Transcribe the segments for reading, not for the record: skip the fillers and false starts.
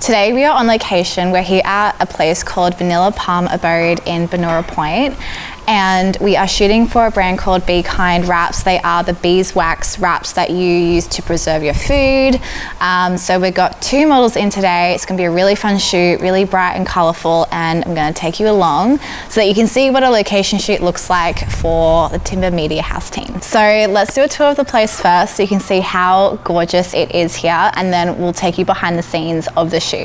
Today we are on location. We're here at a place called Vanilla Palm Abode in Banura Point, and we are shooting for a brand called Be Kind Wraps. They are the beeswax wraps that you use to preserve your food. So we've got 2 models in today. It's gonna be a really fun shoot, really bright and colorful, and I'm gonna take you along so that you can see what a location shoot looks like for the Timber Media House team. So let's do a tour of the place first so you can see how gorgeous it is here, and then we'll take you behind the scenes of the shoot.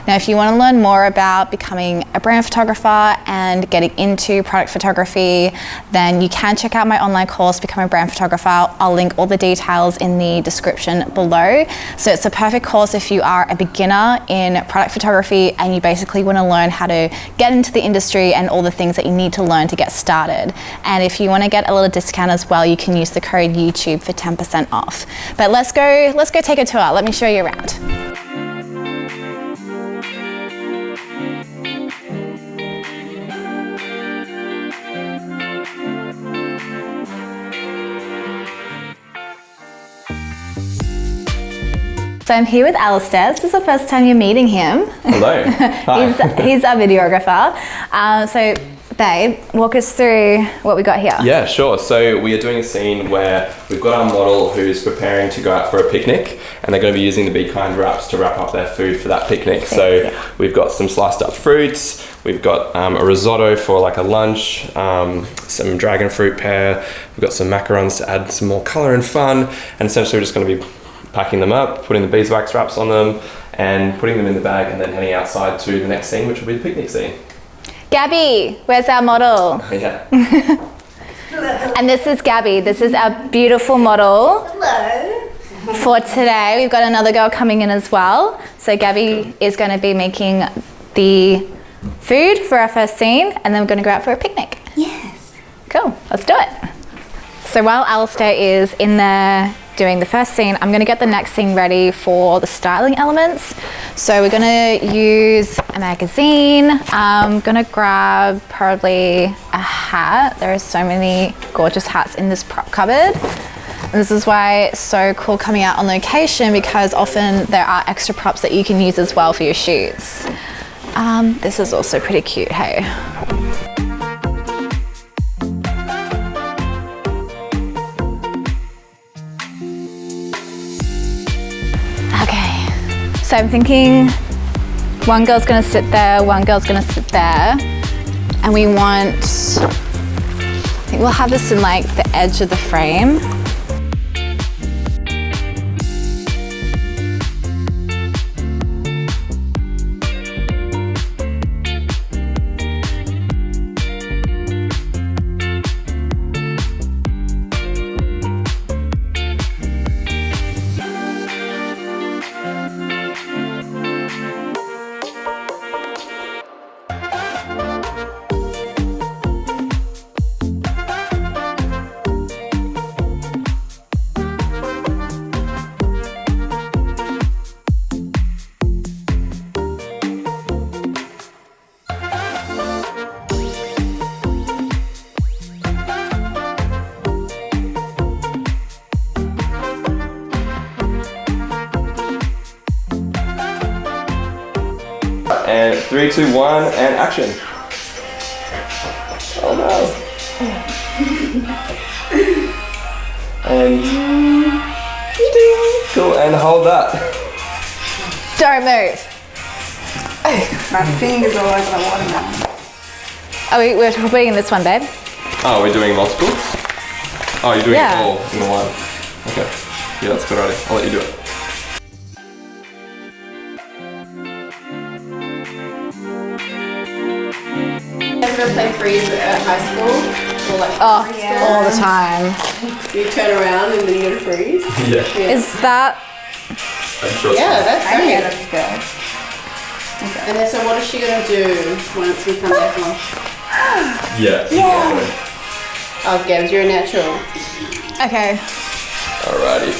Now, if you wanna learn more about becoming a brand photographer and getting into product photography, then you can check out my online course, Become a Brand Photographer. I'll link all the details in the description below. So it's a perfect course if you are a beginner in product photography and you basically want to learn how to get into the industry and all the things that you need to learn to get started. And if you want to get a little discount as well, you can use the code YouTube for 10% off. But let's go take a tour. Let me show you around. So I'm here with Alistair. This is the first time you're meeting him. Hello. Hi. he's our videographer. So babe, walk us through what we got here. Yeah, sure. So we are doing a scene where we've got our model who's preparing to go out for a picnic, and they're going to be using the Be Kind wraps to wrap up their food for that picnic. So we've got some sliced up fruits, we've got a risotto for like a lunch, some dragon fruit pear, we've got some macarons to add some more colour and fun, and essentially we're just going to be packing them up, putting the beeswax wraps on them, and putting them in the bag, and then heading outside to the next scene, which will be the picnic scene. Gabby, where's our model? Yeah. And this is Gabby. This is our beautiful model. Hello. For today, we've got another girl coming in as well. So Gabby is going to be making the food for our first scene, and then we're going to go out for a picnic. Yes. Cool, let's do it. So while Alistair is in there doing the first scene, I'm gonna get the next scene ready for the styling elements. So we're gonna use a magazine. I'm gonna grab probably a hat. There are so many gorgeous hats in this prop cupboard. And this is why it's so cool coming out on location, because often there are extra props that you can use as well for your shoots. This is also pretty cute, hey? So I'm thinking one girl's gonna sit there, one girl's gonna sit there, and we want, I think we'll have this in like the edge of the frame. And 3, 2, 1, and action. Oh no. And cool, and hold that. Don't move. My fingers are like the watermelon. Oh, we're putting in this one, babe. Oh, we're doing multiple? Oh, you're doing Yeah. it all in the one. Okay. Yeah, that's a good idea. I'll let you do it. Ever play freeze at high school? Or like primary school? All the time. You turn around and then you go to freeze? Yeah. Is that, I'm sure Yeah, that's I great. think that's good. And then so what is she going to do once we come back on? Yeah. Oh, Gabs, you're a natural. okay. Alrighty.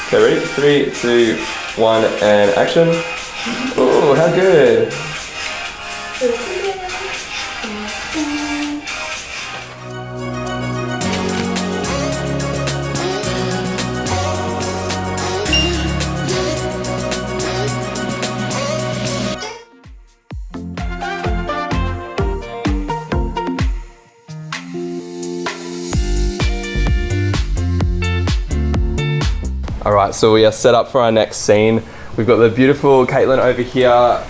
Okay, ready? 3, 2, 1, and action. Oh, how good. Alright, so we are set up for our next scene. We've got the beautiful Caitlin over here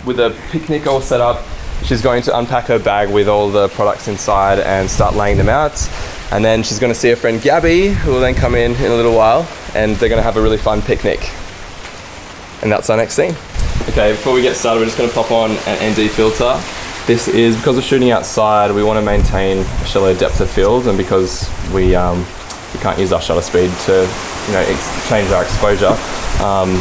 with a picnic all set up. She's going to unpack her bag with all the products inside and start laying them out. And then she's going to see her friend Gabby, who will then come in a little while, and they're going to have a really fun picnic. And that's our next scene. Okay, before we get started, we're just going to pop on an ND filter. This is because we're shooting outside, we want to maintain a shallow depth of field, and because we can't use our shutter speed to change our exposure,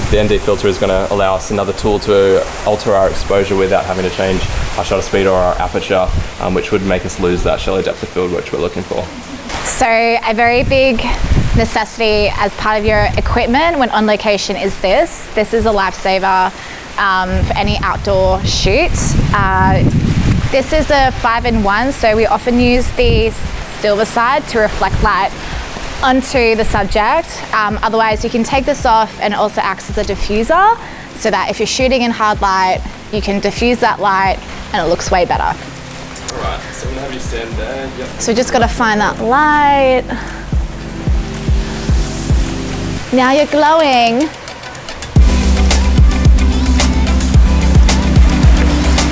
the ND filter is going to allow us another tool to alter our exposure without having to change our shutter speed or our aperture, which would make us lose that shallow depth of field which we're looking for. So a very big necessity as part of your equipment when on location is this. This is a lifesaver for any outdoor shoot. This is a 5-in-1, so we often use the silver side to reflect light onto the subject. Otherwise you can take this off, and it also acts as a diffuser so that if you're shooting in hard light, you can diffuse that light and it looks way better. Alright, so I'm going to have you stand there. Yep. So we just got to find that light. Now you're glowing.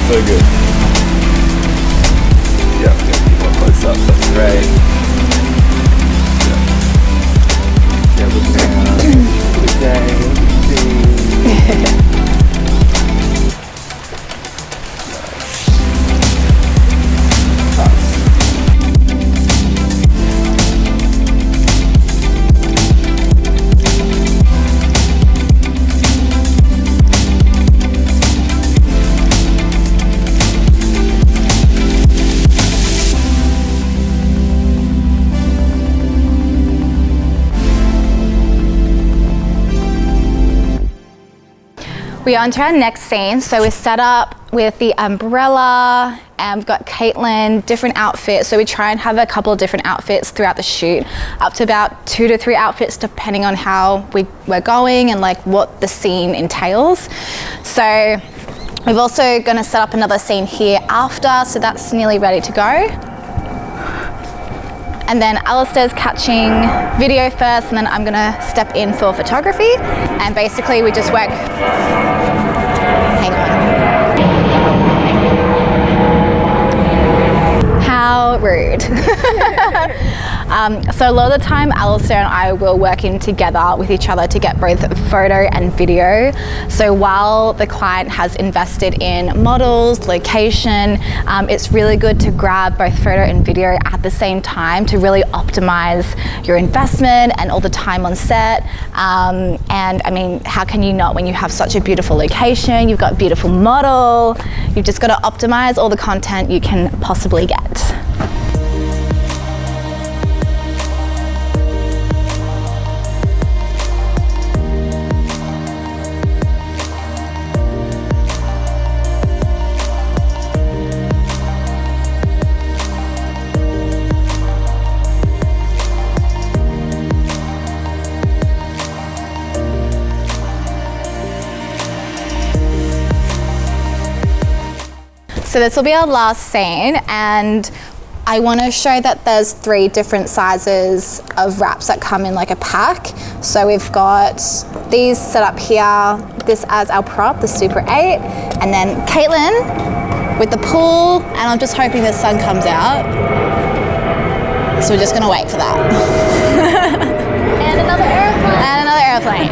So good. Yep, gonna keep more close up, that's great. Yeah, look down, look down, We're on to our next scene. So we're set up with the umbrella and we've got Caitlin, different outfits. So we try and have a couple of different outfits throughout the shoot, up to about 2 to 3 outfits depending on how we're going and like what the scene entails. So we're also going to set up another scene here after, so that's nearly ready to go. And then Alistair's catching video first, and then I'm gonna step in for photography. And basically we just work, hang on. How rude. So a lot of the time Alistair and I will work in together with each other to get both photo and video. So while the client has invested in models, location, it's really good to grab both photo and video at the same time to really optimize your investment and all the time on set. And I mean, how can you not when you have such a beautiful location, you've got a beautiful model, you've just got to optimize all the content you can possibly get. So this will be our last scene, and I want to show that there's 3 different sizes of wraps that come in like a pack. So we've got these set up here, this as our prop, the Super 8, and then Caitlin with the pool, and I'm just hoping the sun comes out. So we're just gonna wait for that. And another airplane. And another airplane.